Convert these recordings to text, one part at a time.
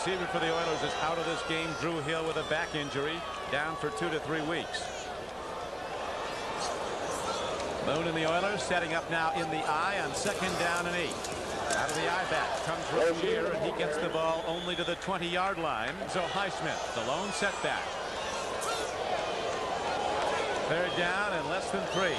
receiver for the Oilers, is out of this game. Drew Hill with a back injury, down for 2 to 3 weeks. Moon and the Oilers setting up now in the I on 2nd down and 8. Out of the I back comes Rozier, and he gets the ball only to the 20-yard line. So Highsmith, the lone setback. 3rd down and less than 3.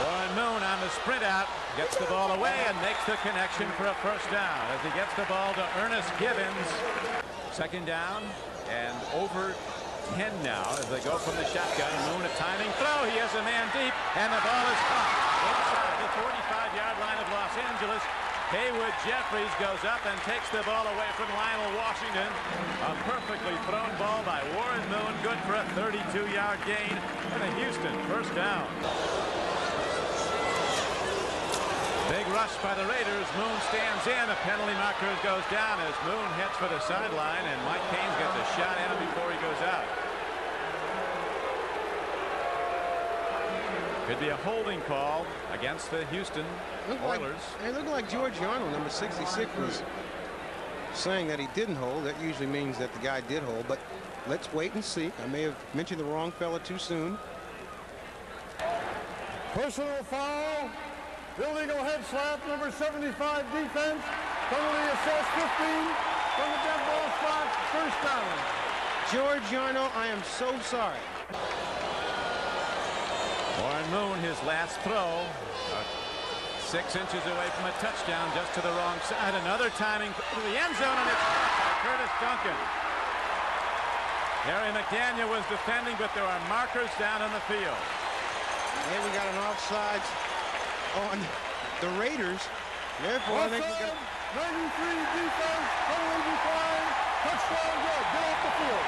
Warren Moon on the sprint out, gets the ball away and makes the connection for a 1st down as he gets the ball to Ernest Givens. 2nd down and over 10 now as they go from the shotgun. Moon a timing throw. He has a man deep, and the ball is caught inside the 45-yard line of Los Angeles. Haywood Jeffries goes up and takes the ball away from Lionel Washington. A perfectly thrown ball by Warren Moon, good for a 32-yard gain, and a Houston 1st down. Big rush by the Raiders. Moon stands in. A penalty marker goes down as Moon heads for the sideline, and Mike Cain gets a shot at him before he goes out. Could be a holding call against the Houston Oilers. It looked like George Yarnell, number 66, was saying that he didn't hold. That usually means that the guy did hold, but let's wait and see. I may have mentioned the wrong fella too soon. Personal foul. Illegal head slap, number 75 defense. Penalty assessed 15 from the dead ball spot. 1st down. George Yarnell, I am so sorry. Warren Moon, his last throw, 6 inches away from a touchdown, just to the wrong side. Another timing to the end zone, and it's caught by Curtis Duncan. Harry McDaniel was defending, but there are markers down on the field. Here we got an offsides on the Raiders. Therefore, I think we got 93 defense, penalty decline, touchdown good. Get off the field.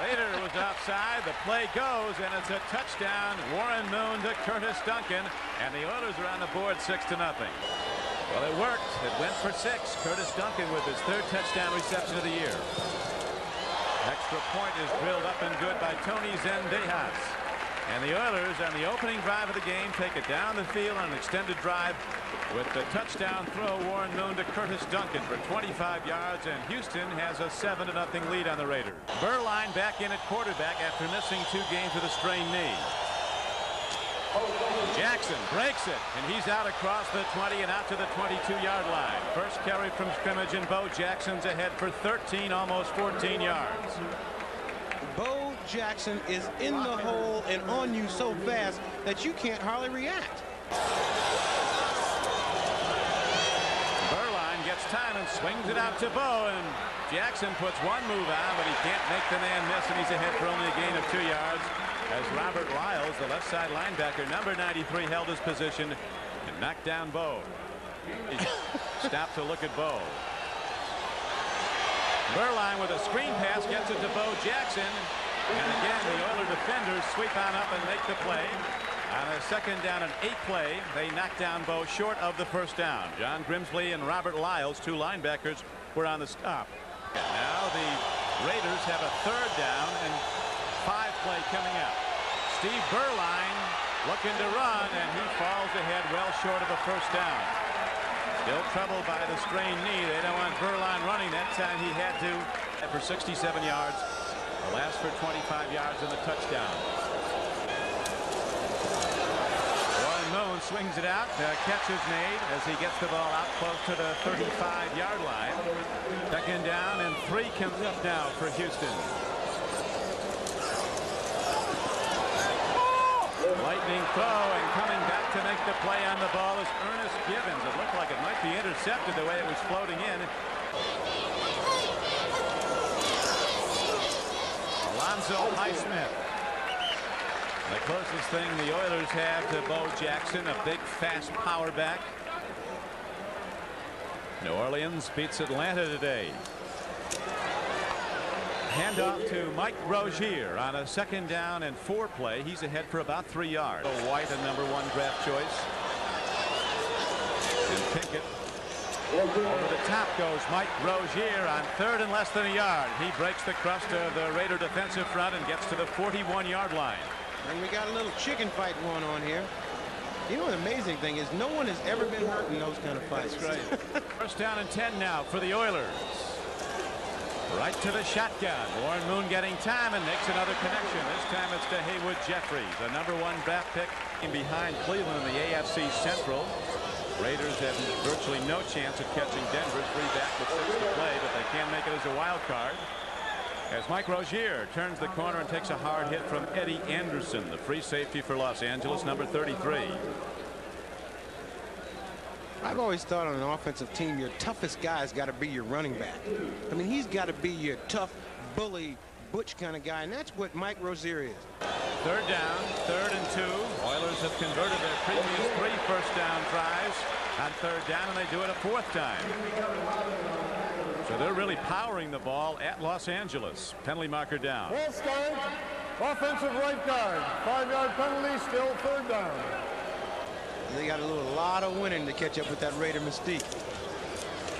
Later was offside. The play goes, and it's a touchdown. Warren Moon to Curtis Duncan, and the Oilers are on the board 6-0. Well, it worked. It went for 6. Curtis Duncan with his 3rd touchdown reception of the year. Extra point is drilled up and good by Tony Zendejas. And the Oilers, on the opening drive of the game, take it down the field on an extended drive with the touchdown throw. Warren Moon to Curtis Duncan for 25 yards, and Houston has a 7-0 lead on the Raiders. Berline back in at quarterback after missing 2 games with a sprained knee. Jackson breaks it, and he's out across the 20 and out to the 22-yard line. First carry from scrimmage, and Bo Jackson's ahead for 13, almost 14 yards. Bo Jackson is in the hole and on you so fast that you can't hardly react. Berline gets time and swings it out to Bo, and Jackson puts one move on, but he can't make the man miss, and he's ahead for only a gain of 2 yards as Robert Lyles, the left side linebacker, number 93, held his position and knocked down Bo. He stopped to look at Bo. Berline with a screen pass gets it to Bo Jackson, and again the Oiler defenders sweep on up and make the play. On a 2nd down and 8 play, they knock down Bo short of the 1st down. John Grimsley and Robert Lyles, 2 linebackers, were on the stop. And now the Raiders have a 3rd down and 5 play coming up. Steve Berline looking to run, and he falls ahead well short of a 1st down. Still troubled by the strained knee. They don't want Berline running. That time he had to for 67 yards. The last for 25 yards in the touchdown. Warren Moon swings it out. Catch is made as he gets the ball out close to the 35-yard line. 2nd down and 3 comes up now for Houston. Lightning throw, and coming back to make the play on the ball is Ernest Givens. It looked like it might be intercepted the way it was floating in. Alonzo Highsmith. The closest thing the Oilers have to Bo Jackson, a big, fast power back. New Orleans beats Atlanta today. Handoff to Mike Rozier on a 2nd down and 4 play. He's ahead for about 3 yards. White, a number 1 draft choice. And Pinkett. Over the top goes Mike Rozier on 3rd and less than a yard. He breaks the crust of the Raider defensive front and gets to the 41-yard line. And we got a little chicken fight going on here. You know, the amazing thing is no one has ever been hurt in those kind of fights. That's right. First down and 10 now for the Oilers. Right to the shotgun. Warren Moon getting time and makes another connection. This time it's to Haywood Jeffries, a #1 draft pick in behind Cleveland in the AFC Central. Raiders have virtually no chance of catching Denver. 3 back with 6 to play, but they can make it as a wild card. As Mike Rozier turns the corner and takes a hard hit from Eddie Anderson, the free safety for Los Angeles, number 33. I've always thought on an offensive team, your toughest guy's got to be your running back. I mean, he's got to be your tough, bully, butch kind of guy, and that's what Mike Rozier is. Third down, 3rd and 2. Oilers have converted their previous 3 first-down tries on 3rd down, and they do it a 4th time. So they're really powering the ball at Los Angeles. Penalty marker down. Ball start. Offensive right guard. 5-yard penalty, still 3rd down. They got a lot of winning to catch up with that Raider mystique.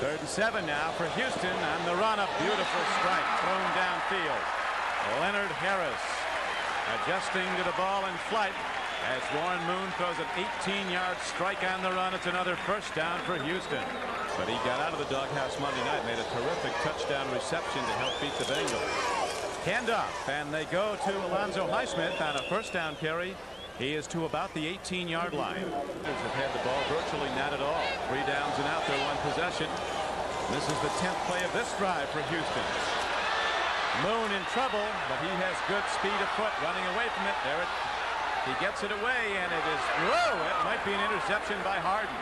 3rd and 7 now for Houston on the run. A beautiful strike thrown downfield. Leonard Harris adjusting to the ball in flight as Warren Moon throws an 18-yard strike on the run. It's another first down for Houston. But he got out of the doghouse Monday night, made a terrific touchdown reception to help beat the Bengals. Handoff, and they go to Alonzo Highsmith on a first down carry. He is to about the 18-yard line. Have had the ball virtually not at all. 3 downs and out, their 1 possession. This is the 10th play of this drive for Houston. Moon in trouble, but he has good speed of foot running away from it. There he gets it away, and it is, whoa, it might be an interception by Harden.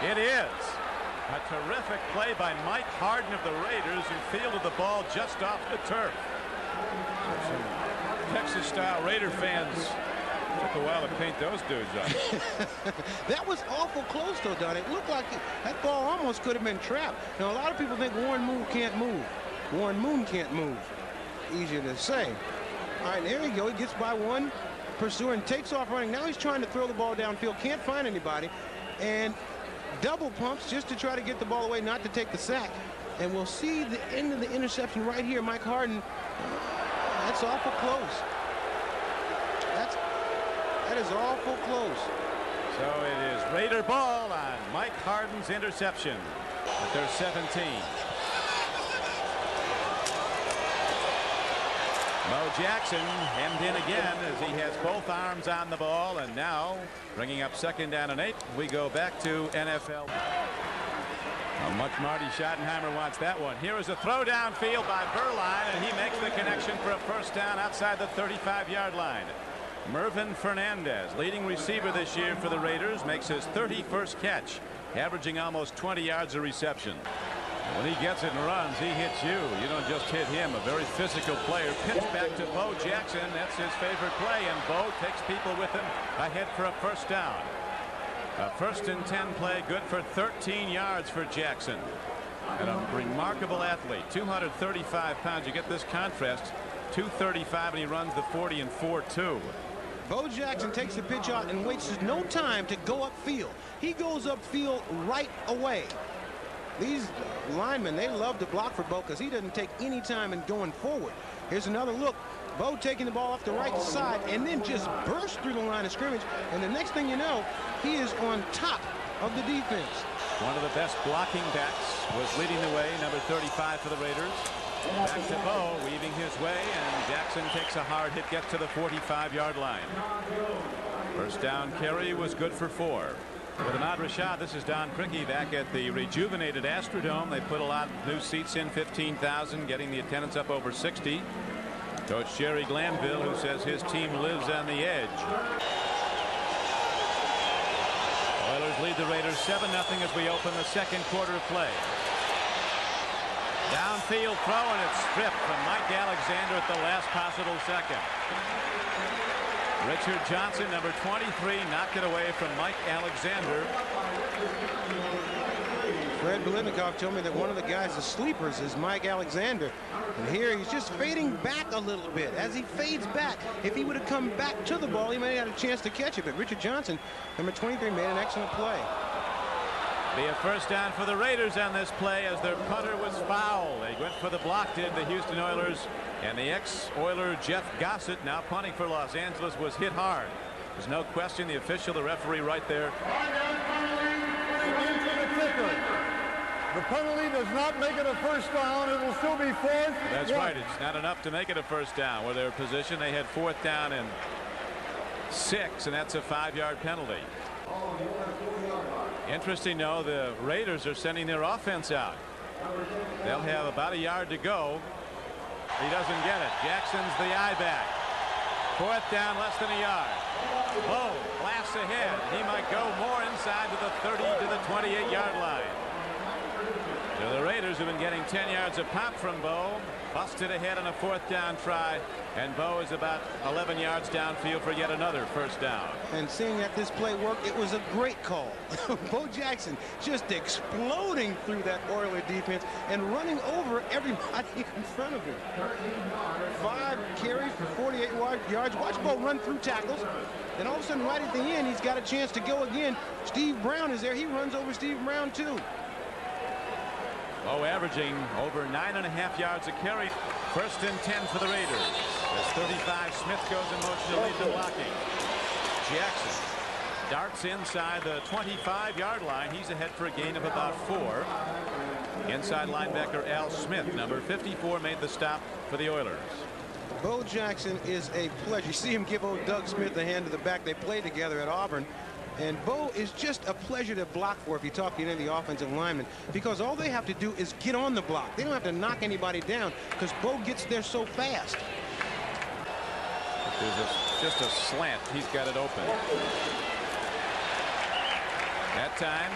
It is. A terrific play by Mike Harden of the Raiders, who fielded the ball just off the turf. Texas-style Raider fans took a while to paint those dudes up. That was awful close, though, Don. It looked like that ball almost could have been trapped. Now, a lot of people think Warren Moon can't move. Warren Moon can't move. Easier to say. All right, there you go. He gets by one pursuer and takes off running. Now he's trying to throw the ball downfield. Can't find anybody. And double pumps just to try to get the ball away, not to take the sack. And we'll see the end of the interception right here. Mike Harden. That's awful close. That is awful close. So it is Raider ball on Mike Harden's interception at their 17. Mo Jackson hemmed in again as he has both arms on the ball, and now bringing up 2nd down and 8. We go back to NFL. How much Marty Schottenheimer wants that one. Here is a throw downfield by Berline, and he makes the connection for a first down outside the 35-yard line. Mervin Fernandez, leading receiver this year for the Raiders, makes his 31st catch, averaging almost 20 yards a reception. When he gets it and runs, he hits you. You don't just hit him. A very physical player. Pitch back to Bo Jackson. That's his favorite play, and Bo takes people with him ahead for a first down. A 1st and 10 play, good for 13 yards for Jackson. And a remarkable athlete, 235 pounds. You get this contrast, 235, and he runs the 40 in 4.2. Bo Jackson takes the pitch out and wastes no time to go upfield. He goes upfield right away. These linemen, they love to block for Bo because he doesn't take any time in going forward. Here's another look. Bo taking the ball off the right side and then just bursts through the line of scrimmage. And the next thing you know, he is on top of the defense. One of the best blocking backs was leading the way, number 35 for the Raiders. Back to Bo, weaving his way, and Jackson takes a hard hit, gets to the 45-yard line. First down carry was good for 4. With Ahmad Rashad, this is Don Criqui back at the rejuvenated Astrodome. They put a lot of new seats in, 15,000, getting the attendance up over 60. Coach Jerry Glanville, who says his team lives on the edge. Oilers lead the Raiders 7-0 as we open the 2nd quarter of play. Downfield throw, and it's stripped from Mike Alexander at the last possible second. Richard Johnson, number 23, knocked it away from Mike Alexander. Fred Biletnikoff told me that one of the guys, the sleepers, is Mike Alexander. And here he's just fading back a little bit. As he fades back, if he would have come back to the ball, he may have had a chance to catch it. But Richard Johnson, number 23, made an excellent play. Be a first down for the Raiders on this play as their punter was fouled. They went for the block, did the Houston Oilers. And the ex-Oiler Jeff Gossett, now punting for Los Angeles, was hit hard. There's no question the official, the referee right there. The penalty does not make it a first down. It will still be fourth. That's right. It's not enough to make it a first down. Where their position, they had 4th down and 6, and that's a 5-yard penalty. Interesting, though, the Raiders are sending their offense out. They'll have about a yard to go. He doesn't get it. Jackson's the eye back. 4th down, less than a yard. Bo blasts ahead. He might go more inside to the 30 to the 28-yard line. So the Raiders have been getting 10 yards a pop from Bo. Busted ahead on a 4th down try, and Bo is about 11 yards downfield for yet another first down. And seeing that this play worked, it was a great call. Bo Jackson just exploding through that Oiler defense and running over everybody in front of him. 5 carries for 48 yards. Watch Bo run through tackles. And all of a sudden, right at the end, he's got a chance to go again. Steve Brown is there. He runs over Steve Brown, too. Bo averaging over 9.5 yards a carry. 1st and 10 for the Raiders. As 35, Smith goes in motion to lead the blocking. Jackson darts inside the 25-yard line. He's ahead for a gain of about 4. Inside linebacker Al Smith, number 54, made the stop for the Oilers. Bo Jackson is a pleasure. You see him give old Doug Smith a hand to the back. They played together at Auburn. And Bo is just a pleasure to block for if you talk to any of the offensive linemen, because all they have to do is get on the block. They don't have to knock anybody down because Bo gets there so fast. There's just a slant. He's got it open. That time,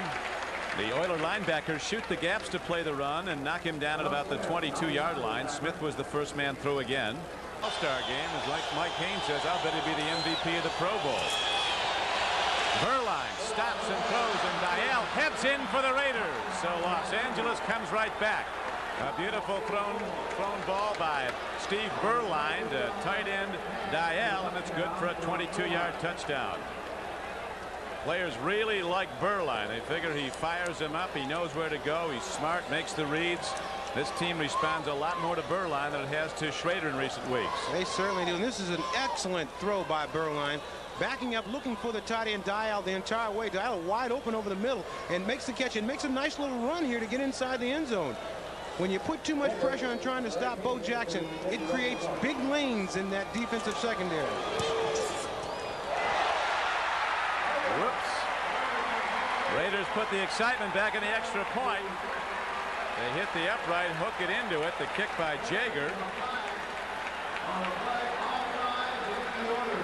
the Oiler linebackers shoot the gaps to play the run and knock him down at about the 22-yard line. Smith was the first man through again. All-Star game is like Mike Haynes says, I'll bet he'd be the MVP of the Pro Bowl. Beuerlein stops and throws, and Dial heads in for the Raiders. So Los Angeles comes right back. A beautiful thrown ball by Steve Beuerlein to tight end Dial, and it's good for a 22-yard touchdown. Players really like Beuerlein. They figure he fires him up. He knows where to go. He's smart, makes the reads. This team responds a lot more to Beuerlein than it has to Schrader in recent weeks. They certainly do. And this is an excellent throw by Beuerlein. Backing up, looking for the tight end Dial the entire way. Dial wide open over the middle and makes the catch and makes a nice little run here to get inside the end zone. When you put too much pressure on trying to stop Bo Jackson, it creates big lanes in that defensive secondary. Whoops. Raiders put the excitement back in the extra point. They hit the upright, hook it into it. The kick by Jaeger.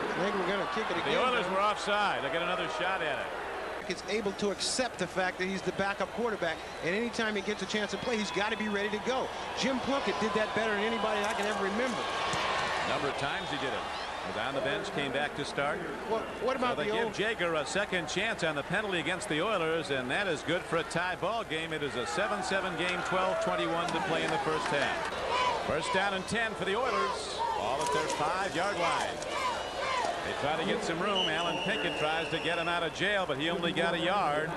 I think we're going to kick it again. The Oilers were offside. They get another shot at it. Is able to accept the fact that he's the backup quarterback, and anytime he gets a chance to play, he's got to be ready to go. Jim Plunkett did that better than anybody I can ever remember. Number of times he did it. Was on the bench, came back to start. Well, what about so they give Jaeger a second chance on the penalty against the Oilers, and that is good for a tie ball game. It is a 7-7 game, 12:21 to play in the first half. First down and 10 for the Oilers. All at their 5-yard line. They try to get some room. Alan Pinkett tries to get him out of jail, but he only got a yard.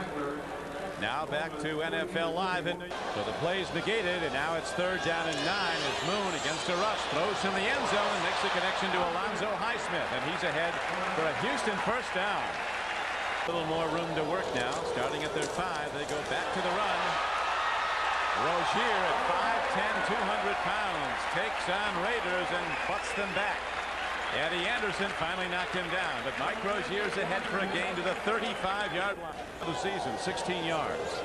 Now back to NFL Live. So the play's negated, and now it's 3rd down and 9 as Moon against a rush throws from the end zone and makes a connection to Alonzo Highsmith, and he's ahead for a Houston first down. A little more room to work now. Starting at their 5, they go back to the run. Rozier at 5'10", 200 pounds takes on Raiders and butts them back. Eddie Anderson finally knocked him down, but Mike Rozier's ahead for a gain to the 35-yard line of the season, 16 yards.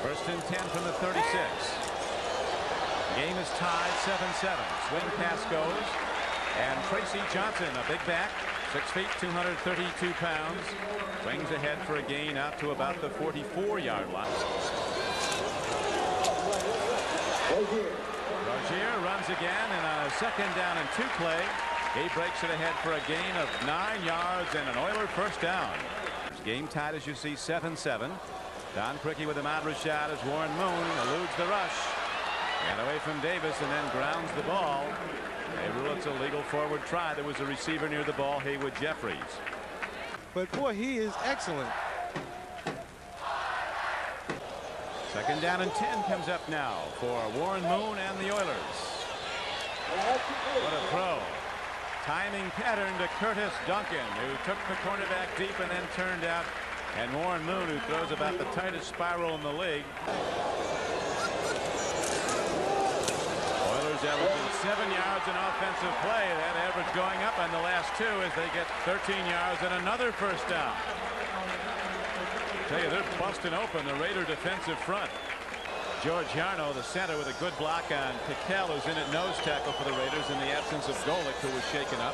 First and 10 from the 36. Game is tied 7-7. Swing pass goes, and Tracy Johnson, a big back, 6 feet, 232 pounds, swings ahead for a gain out to about the 44-yard line. Rozier runs again, and on a 2nd down and 2 play, he breaks it ahead for a gain of 9 yards and an Oiler first down. Game tied, as you see, 7-7. Don Criqui with Ahmad Rashad as Warren Moon eludes the rush. And away from Davis and then grounds the ball. They rule it's a legal forward try. There was a receiver near the ball, Haywood Jeffries. But boy, he is excellent. 2nd down and 10 comes up now for Warren Moon and the Oilers. What a throw. Timing pattern to Curtis Duncan, who took the cornerback deep and then turned out. And Warren Moon, who throws about the tightest spiral in the league. Oilers averaging 7 yards in offensive play. That average going up on the last two as they get 13 yards and another first down. Tell you, they're busting open the Raider defensive front. George Yarno, the center, with a good block on Piquel, who's in at nose tackle for the Raiders in the absence of Golick, who was shaken up.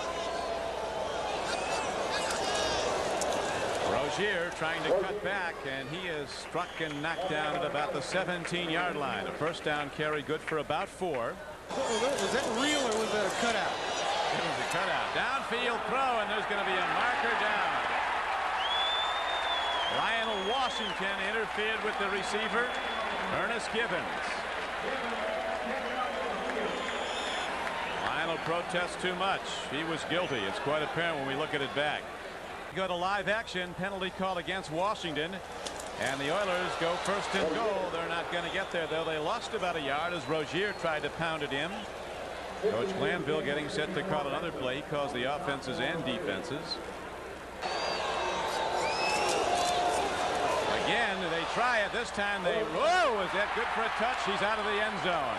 Rozier trying to cut back, and he is struck and knocked down at about the 17-yard line. A first down carry good for about 4. Was that real or was that a cutout? It was a cutout. Downfield throw, and there's going to be a marker down. Lionel Washington interfered with the receiver, Ernest Gibbons. Lionel protests too much. He was guilty. It's quite apparent when we look at it back. Go to live action. Penalty call against Washington. And the Oilers go first and goal. They're not going to get there, though. They lost about a yard as Rozier tried to pound it in. Coach Glanville getting set to call another play. He calls the offenses and defenses. Again, they try it. This time they, whoa, is that good for a touch? He's out of the end zone.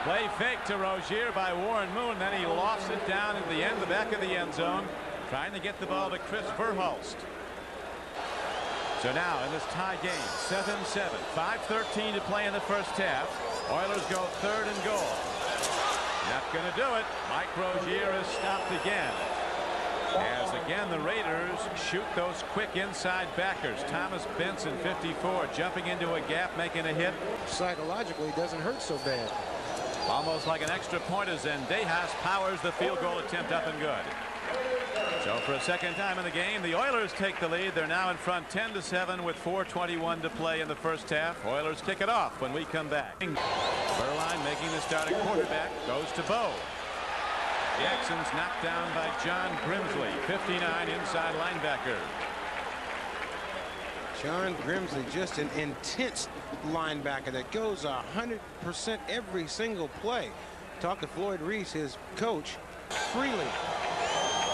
Play fake to Rozier by Warren Moon. Then he lofts it down at the end, the back of the end zone, trying to get the ball to Chris Verhulst. So now in this tie game, 7-7, 5:13 to play in the first half. Oilers go third and goal. Not going to do it. Mike Rozier is stopped again. As again the Raiders shoot those quick inside backers. Thomas Benson, 54, jumping into a gap, making a hit. Psychologically, it doesn't hurt so bad. Almost like an extra point as Zendejas powers the field goal attempt up and good. So for a second time in the game, the Oilers take the lead. They're now in front 10-7 with 4:21 to play in the first half. Oilers kick it off when we come back. Beuerlein making the starting quarterback, goes to Bo. Jackson's knocked down by John Grimsley, 59, inside linebacker. John Grimsley, just an intense linebacker that goes 100% every single play. Talk to Floyd Reese, his coach, freely.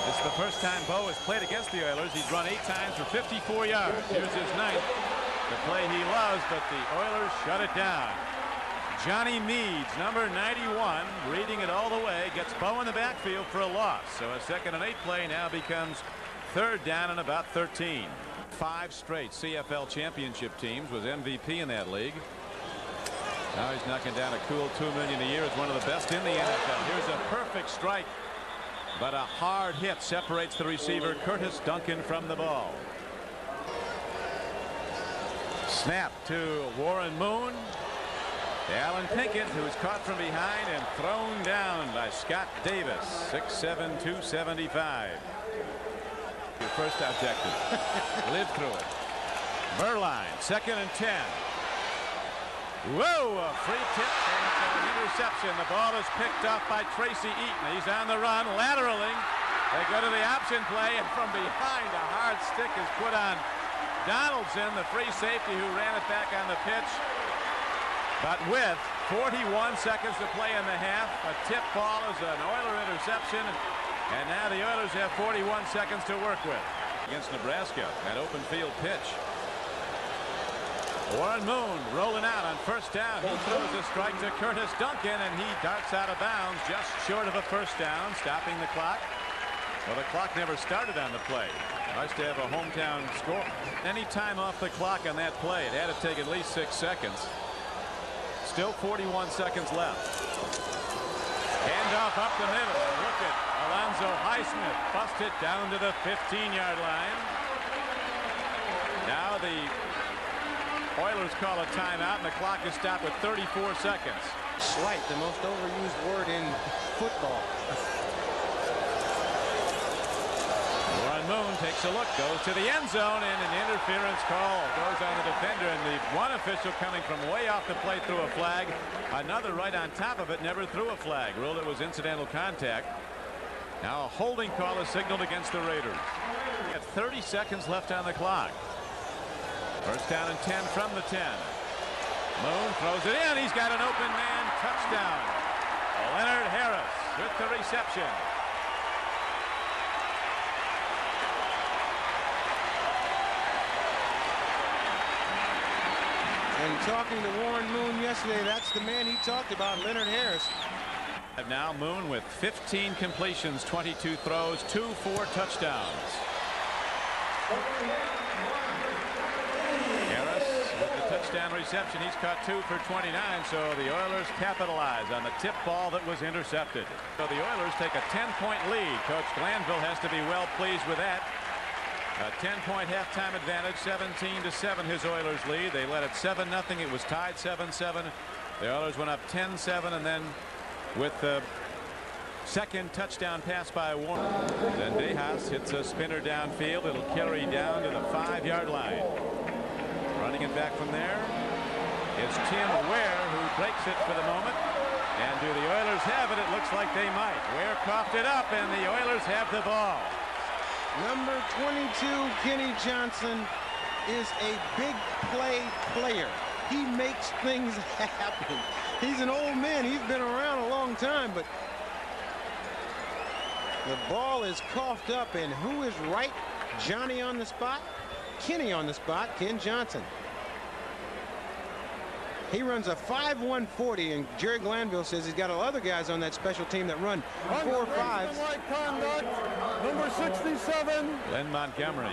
This is the first time Bo has played against the Oilers. He's run 8 times for 54 yards. Here's his 9th. The play he loves, but the Oilers shut it down. Johnny Meads, number 91, reading it all the way, gets Bo in the backfield for a loss. So a 2nd and 8 play now becomes 3rd down and about 13. 5 straight CFL championship teams, was MVP in that league. Now he's knocking down a cool $2 million a year as one of the best in the NFL. Here's a perfect strike, but a hard hit separates the receiver Curtis Duncan from the ball. Snap to Warren Moon. Alan Pinkett, who was caught from behind and thrown down by Scott Davis, 6'7", 275. Your first objective. Live through it. Beuerlein, 2nd and 10. Whoa, a free tip and an interception. The ball is picked up by Tracy Eaton. He's on the run, lateraling. They go to the option play, and from behind, a hard stick is put on Donaldson, the free safety who ran it back on the pitch. But with 41 seconds to play in the half, a tip ball is an Oiler interception, and now the Oilers have 41 seconds to work with. Against Nebraska, that open field pitch. Warren Moon rolling out on first down. He throws a strike to Curtis Duncan, and he darts out of bounds just short of a first down, stopping the clock. Well, the clock never started on the play. Nice to have a hometown score. Any time off the clock on that play, it had to take at least 6 seconds. Still 41 seconds left. Handoff up the middle. Look at Alonzo Highsmith. Bust it down to the 15-yard line. Now the Oilers call a timeout, and the clock is stopped with 34 seconds. Slight, the most overused word in football. Warren Moon takes a look, goes to the end zone, and an interference call goes on the defender, and the one official coming from way off the plate threw a flag. Another right on top of it never threw a flag. Ruled it was incidental contact. Now a holding call is signaled against the Raiders. At 30 seconds left on the clock. First down and 10 from the 10. Moon throws it in. He's got an open man. Touchdown. Leonard Harris with the reception. And talking to Warren Moon yesterday, that's the man he talked about, Leonard Harris. And now Moon with 15 completions, 22 throws, 2 4 touchdowns. Harris with the touchdown reception. He's caught 2 for 29, so the Oilers capitalize on the tip ball that was intercepted. So the Oilers take a 10-point lead. Coach Glanville has to be well pleased with that. A 10-point halftime advantage, 17-7 his Oilers lead. They led it 7-0. It was tied 7-7. The Oilers went up 10-7, and then with the second touchdown pass by Warren. Then Dejas hits a spinner downfield. It'll carry down to the 5-yard line. Running it back from there is Tim Ware, who breaks it for the moment. And do the Oilers have it? It looks like they might. Ware coughed it up, and the Oilers have the ball. Number 22, Kenny Johnson, is a big play player. He makes things happen. He's an old man. He's been around a long time, but the ball is coughed up, and who is right? Johnny on the spot, Kenny on the spot, Ken Johnson. He runs a 5.1 40, and Jerry Glanville says he's got other guys on that special team that run 4.5s. Number 67. Len Montgomery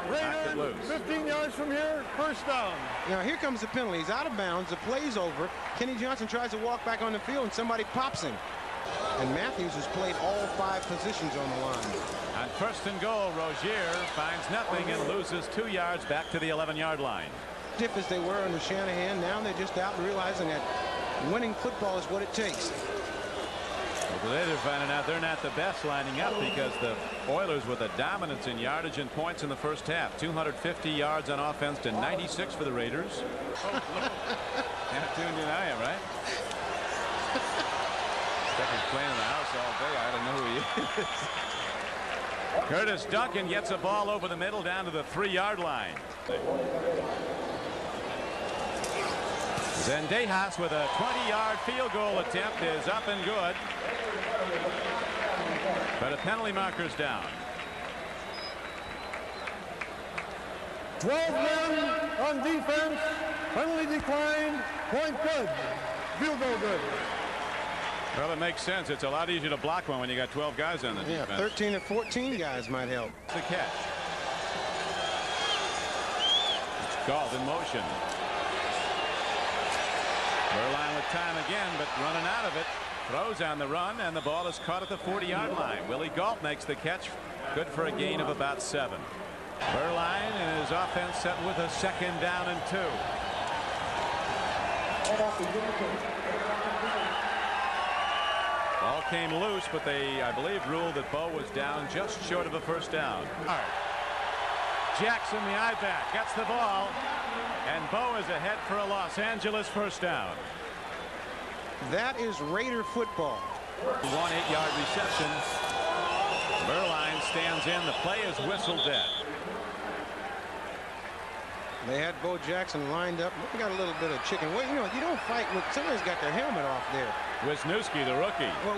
knocked it loose. 15 yards from here, first down. Now here comes the penalty. He's out of bounds. The play's over. Kenny Johnson tries to walk back on the field, and somebody pops him. And Matthews has played all 5 positions on the line. On first and goal, Rozier finds nothing and loses 2 yards back to the 11-yard line. Stiff as they were under Shanahan, now they're just out realizing that winning football is what it takes. Well, they're finding out they're not the best lining up, because the Oilers with a dominance in yardage and points in the first half. 250 yards on offense to 96 for the Raiders. Not tuned in, I am, right? Stephen's playing in the house all day. I don't know who he is. Curtis Duncan gets a ball over the middle down to the 3-yard line. Zendejas with a 20-yard field goal attempt is up and good. But a penalty marker's down. 12 men on defense. Penalty declined. Point good. Field goal good. Well, it makes sense. It's a lot easier to block one when you got 12 guys on the defense. 13 or 14 guys might help. The catch. It's Galt in motion. Berline with time again, but running out of it. Throws on the run, and the ball is caught at the 40-yard line. Willie Galt makes the catch. Good for a gain of about 7. Berline and his offense set with a 2nd down and 2. Ball came loose, but they, I believe, ruled that Bo was down just short of a first down. Jackson, the I-back, gets the ball, and Bo is ahead for a Los Angeles first down. That is Raider football. 8-yard reception. Berline stands in. The play is whistled dead. They had Bo Jackson lined up. We got a little bit of chicken. Well, you know, you don't fight with somebody's got their helmet off there. Wisniewski, the rookie. Well,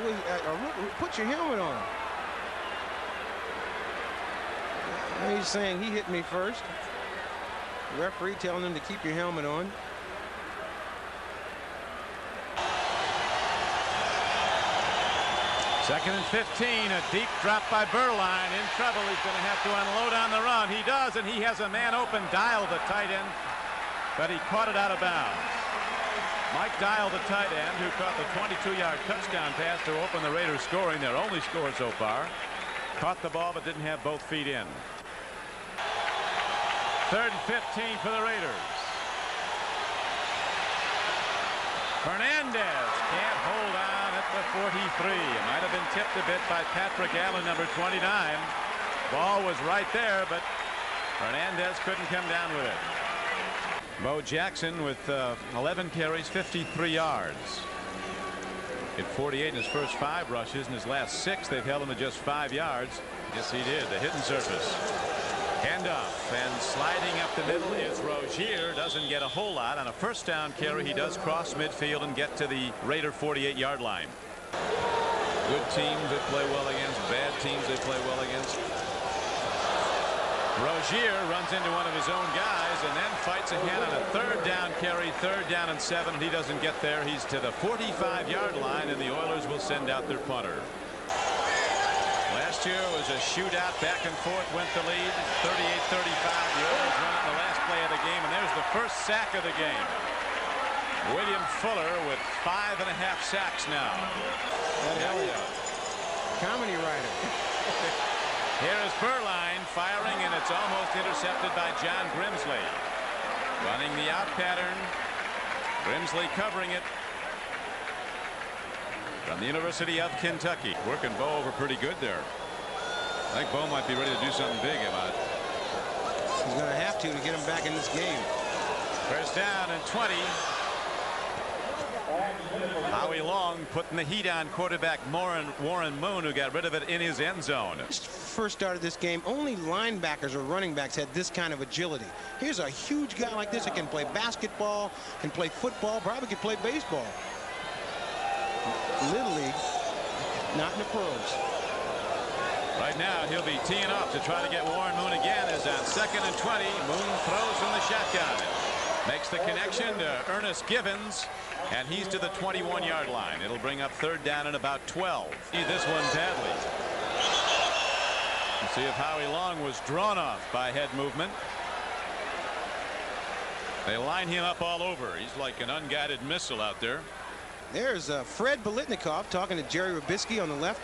put your helmet on. He's saying he hit me first. The referee telling him to keep your helmet on. Second and 15, a deep drop by Berline. In trouble. He's going to have to unload on the run. He does, and he has a man open. Dial, the tight end, but he caught it out of bounds. Mike Dial, the tight end, who caught the 22-yard touchdown pass to open the Raiders scoring, their only score so far, caught the ball but didn't have both feet in. 3rd and 15 for the Raiders. Fernandez can't hold on at the 43. It might have been tipped a bit by Patrick Allen, number 29. Ball was right there, but Fernandez couldn't come down with it. Bo Jackson with 11 carries, 53 yards. Hit 48 in his first 5 rushes. In his last 6, they've held him to just 5 yards. Yes, he did. The hitting surface. Handoff, and sliding up the middle is Rozier. Doesn't get a whole lot. On a first down carry, he does cross midfield and get to the Raider 48-yard line. Good teams they play well against, bad teams they play well against. Rozier runs into one of his own guys and then fights ahead on a third down carry, 3rd down and 7. He doesn't get there. He's to the 45-yard line, and the Oilers will send out their punter. Last year was a shootout, back and forth, went the lead, 38-35. The Oilers run it in the last play of the game, and there's the first sack of the game. William Fuller with 5.5 sacks now. Hell yeah. Comedy writer. Here is Berline firing, and it's almost intercepted by John Grimsley. Running the out pattern. Grimsley covering it. From the University of Kentucky. Working Bo over pretty good there. I think Bo might be ready to do something big about it. He's going to have to get him back in this game. First down and 20. Howie Long putting the heat on quarterback Warren Moon, who got rid of it in his end zone. First start of this game, only linebackers or running backs had this kind of agility. Here's a huge guy like this that can play basketball, can play football, probably can play baseball. Little league, not in the pros. Right now he'll be teeing off to try to get Warren Moon again. As on 2nd and 20, Moon throws from the shotgun. Makes the connection to Ernest Givens, and he's to the 21-yard line. It'll bring up 3rd down and about 12. Need this one badly. Let's see if Howie Long was drawn off by head movement. They line him up all over. He's like an unguided missile out there. There's Fred Biletnikoff talking to Jerry Rubisky on the left.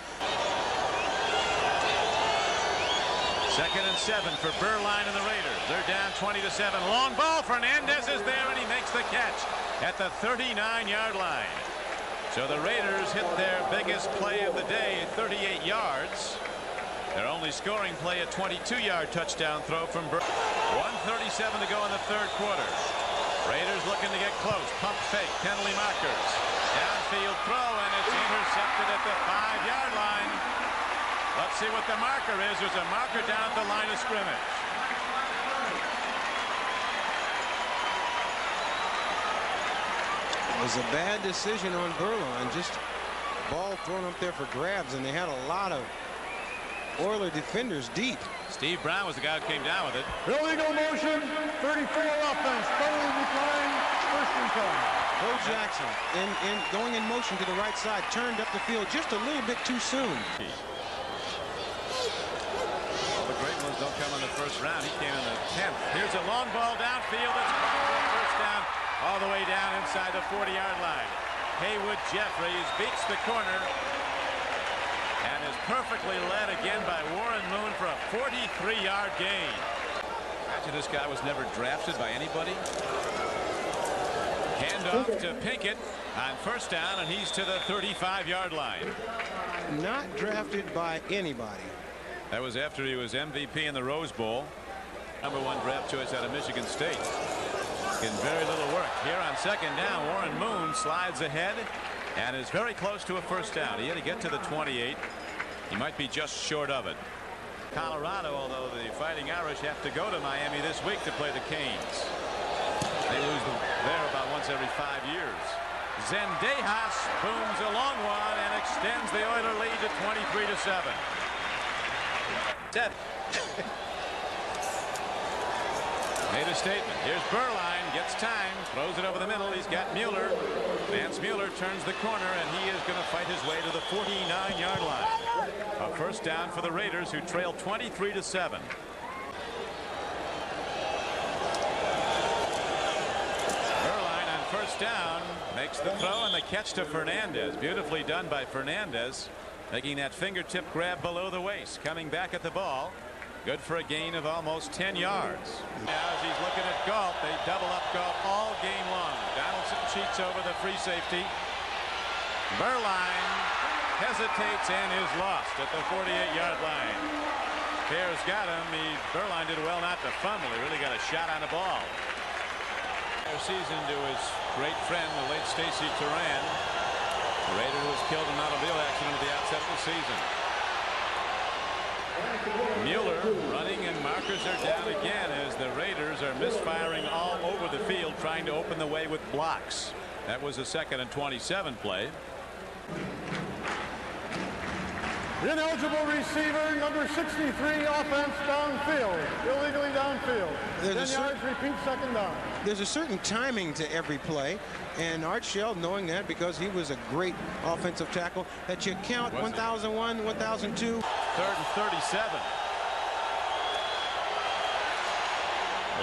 2nd and 7 for Berline and the Raiders. They're down 20-7. Long ball. Fernandez is there, and he makes the catch at the 39-yard line. So the Raiders hit their biggest play of the day, 38 yards. Their only scoring play, a 22-yard touchdown throw from Berline. 1:37 to go in the 3rd quarter. Raiders looking to get close. Pump fake. Penalty markers. Downfield throw, and it's intercepted at the 5-yard line. Let's see what the marker is. There's a marker down at the line of scrimmage. It was a bad decision on Berline. Just ball thrown up there for grabs, and they had a lot of Oiler defenders deep. Steve Brown was the guy who came down with it. Illegal motion, 34 offense, penalty decline, 1st and 10. Bo Jackson going in motion to the right side, turned up the field just a little bit too soon. The great ones don't come in the 1st round. He came in the 10th. Here's a long ball downfield. It's first down all the way down inside the 40-yard line. Haywood Jeffries beats the corner and is perfectly led again by Warren Moon for a 43-yard gain. Imagine this guy was never drafted by anybody. Handoff to Pinkett on 1st down, and he's to the 35-yard line. Not drafted by anybody. That was after he was MVP in the Rose Bowl. #1 draft choice out of Michigan State. In very little work. Here on 2nd down, Warren Moon slides ahead and is very close to a 1st down. He had to get to the 28. He might be just short of it. Colorado, although the Fighting Irish have to go to Miami this week to play the Canes. They lose there about once every 5 years. Zendejas booms a long one and extends the Oiler lead to 23-7. Made a statement. Here's Berline, gets time, throws it over the middle. He's got Mueller. Vance Mueller turns the corner, and he is going to fight his way to the 49-yard line. A 1st down for the Raiders, who trail 23-7. Berline on 1st down makes the throw and the catch to Fernandez. Beautifully done by Fernandez, making that fingertip grab below the waist. Coming back at the ball. Good for a gain of almost 10 yards. Now as he's looking at Galt, they double up Galt all game long. Donaldson cheats over the free safety. Berline hesitates and is lost at the 48-yard line. Bears got him. Berline did well not to fumble. He really got a shot on the ball. Their season to his great friend, the late Stacy Turan. The Raider was killed in an automobile accident at the outset of the season. Mueller running, and markers are down again as the Raiders are misfiring all over the field, trying to open the way with blocks. That was a 2nd and 27 play. Ineligible receiver, number 63, offense downfield, illegally downfield. 10 yards, repeat, second down. There's a certain timing to every play, and Art Shell, knowing that because he was a great offensive tackle, that you count 1001, 1002. 3rd and 37.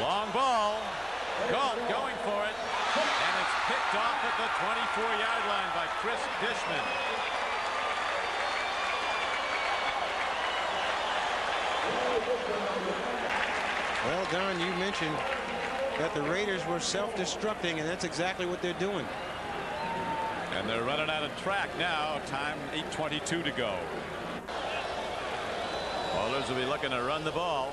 Long ball. Galt going for it, and it's picked off at the 24-yard line by Chris Dishman. Well, Don, you mentioned that the Raiders were self-destructing, and that's exactly what they're doing. And they're running out of track now. Time 8:22 to go. Oilers will be looking to run the ball.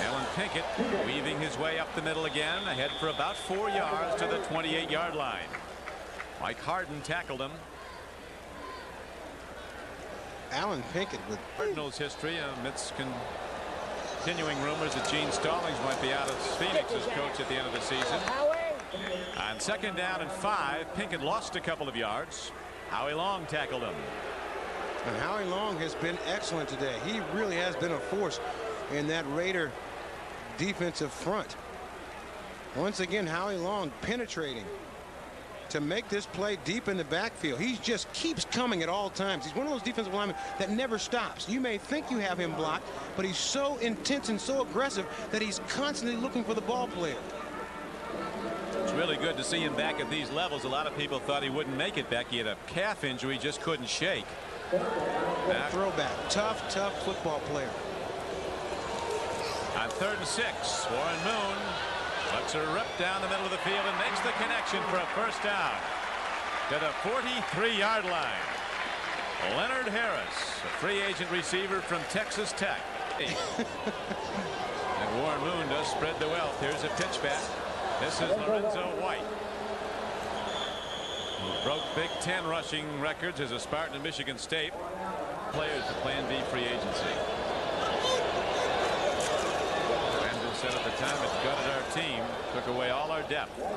Alan Pinkett weaving his way up the middle again, ahead for about 4 yards to the 28-yard line. Mike Harden tackled him. Alan Pinkett with Cardinals history amidst continuing rumors that Gene Stallings might be out of Phoenix as coach at the end of the season. On 2nd down and 5, Pinkett lost a couple of yards. Howie Long tackled him. And Howie Long has been excellent today. He really has been a force in that Raider defensive front. Once again, Howie Long penetrating to make this play deep in the backfield. He just keeps coming at all times. He's one of those defensive linemen that never stops. You may think you have him blocked, but he's so intense and so aggressive that he's constantly looking for the ball player. It's really good to see him back at these levels. A lot of people thought he wouldn't make it back. He had a calf injury, just couldn't shake. Throwback. Tough football player. On 3rd and 6, Warren Moon lets her rip down the middle of the field and makes the connection for a first down to the 43-yard line. Leonard Harris, a free agent receiver from Texas Tech. And Warren Moon does spread the wealth. Here's a pitch back. This is Lorenzo White, who broke Big Ten rushing records as a Spartan at Michigan State. Players to Plan B free agency. Said at the time it gutted our team, took away all our depth. 3rd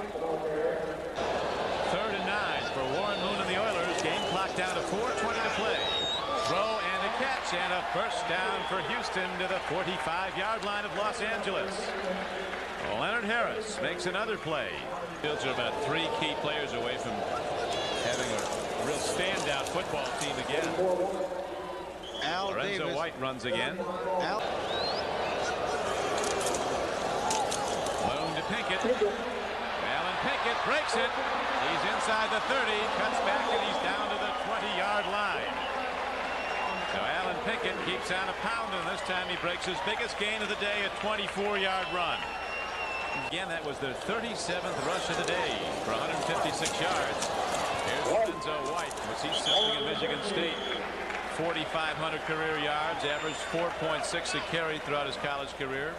and 9 for Warren Moon and the Oilers. Game clock down to 4:20 to play. Throw and a catch and a first down for Houston to the 45-yard line of Los Angeles. Leonard Harris makes another play. Fields are about 3 key players away from having a real standout football team again. Lorenzo White runs again. Pinkett. Alan Pinkett breaks it. He's inside the 30, cuts back, and he's down to the 20-yard line. So Alan Pinkett keeps on a pound, and this time he breaks his biggest gain of the day, a 24-yard run. Again, that was their 37th rush of the day for 156 yards. Here's Lorenzo White. Was he something at Michigan State? 4,500 career yards, averaged 4.6 a carry throughout his college career.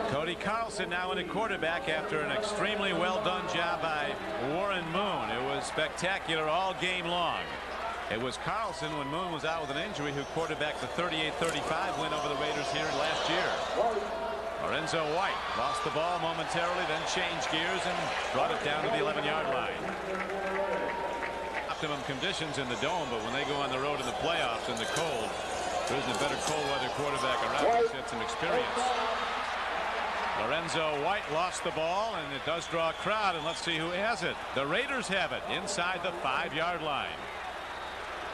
Cody Carlson now in at quarterback after an extremely well done job by Warren Moon. It was spectacular all game long. It was Carlson, when Moon was out with an injury, who quarterbacked the 38-35 win over the Raiders here last year. Lorenzo White lost the ball momentarily, then changed gears and brought it down to the 11-yard line. Optimum conditions in the dome, but when they go on the road in the playoffs in the cold, there isn't a better cold weather quarterback around. He's had some experience. Lorenzo White lost the ball, and it does draw a crowd, and let's see who has it. The Raiders have it inside the 5-yard line.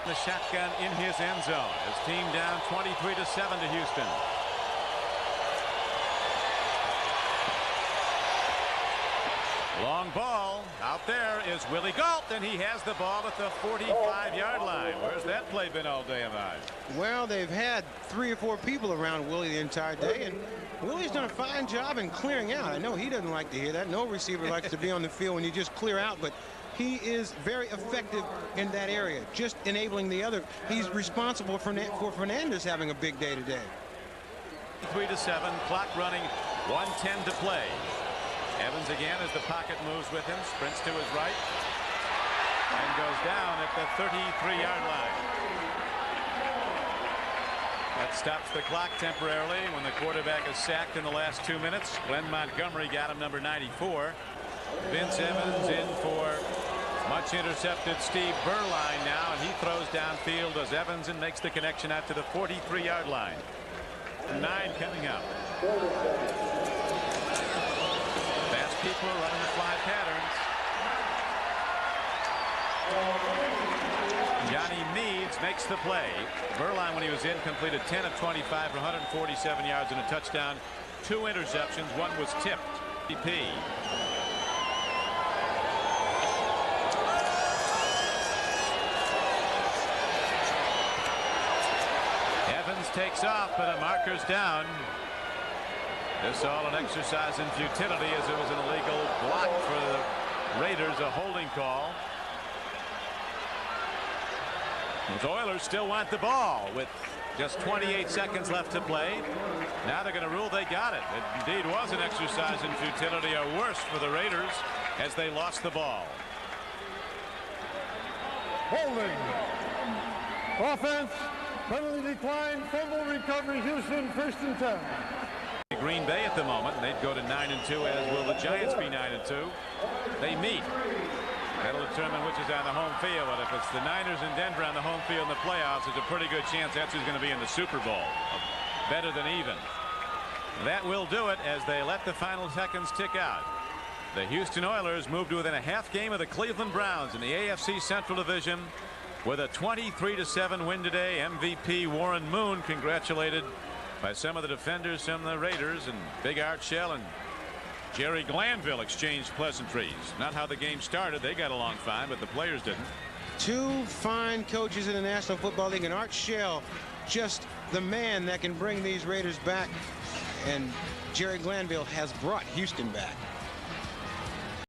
The shotgun in his end zone. His team down 23-7 to Houston. Long ball out there is Willie Galt, and he has the ball at the 45-yard line. Where's that play been all day, Ahmad? Well, they've had 3 or 4 people around Willie the entire day, and Willie's done a fine job in clearing out. I know he doesn't like to hear that. No receiver likes to be on the field when you just clear out, but he is very effective in that area, just enabling the other. He's responsible for Fernandez having a big day today. 3-7, clock running, 1:10 to play. Evans again as the pocket moves with him, sprints to his right, and goes down at the 33-yard line. That stops the clock temporarily when the quarterback is sacked in the last 2 minutes. Glenn Montgomery got him, number 94. Vince Evans in for Much intercepted Steve Berline now, and he throws downfield as Evans and makes the connection out to the 43-yard line. 9 coming up. Fast people running the fly patterns. Johnny Meads makes the play. Berline, when he was in, completed 10 of 25 for 147 yards and a touchdown. 2 interceptions. One was tipped. BP. Evans takes off, but a marker's down. This all an exercise in futility, as it was an illegal block for the Raiders, a holding call. The Oilers still want the ball with just 28 seconds left to play. Now they're going to rule they got it. It indeed was an exercise in futility, or worse for the Raiders, as they lost the ball. Holding. Offense. Penalty decline. Fumble recovery. Houston 1st and 10. Green Bay at the moment. They'd go to 9-2, as will the Giants be 9-2. They meet. That'll determine which is on the home field. But if it's the Niners and Denver on the home field in the playoffs, there's a pretty good chance that's who's going to be in the Super Bowl. Better than even. That will do it as they let the final seconds tick out. The Houston Oilers moved to within a half game of the Cleveland Browns in the AFC Central Division with a 23-7 win today. MVP Warren Moon congratulated by some of the defenders, some of the Raiders, and Big Art Shell and Jerry Glanville exchanged pleasantries. Not how the game started. They got along fine, but the players didn't. 2 fine coaches in the National Football League, and Art Shell, just the man that can bring these Raiders back, and Jerry Glanville has brought Houston back.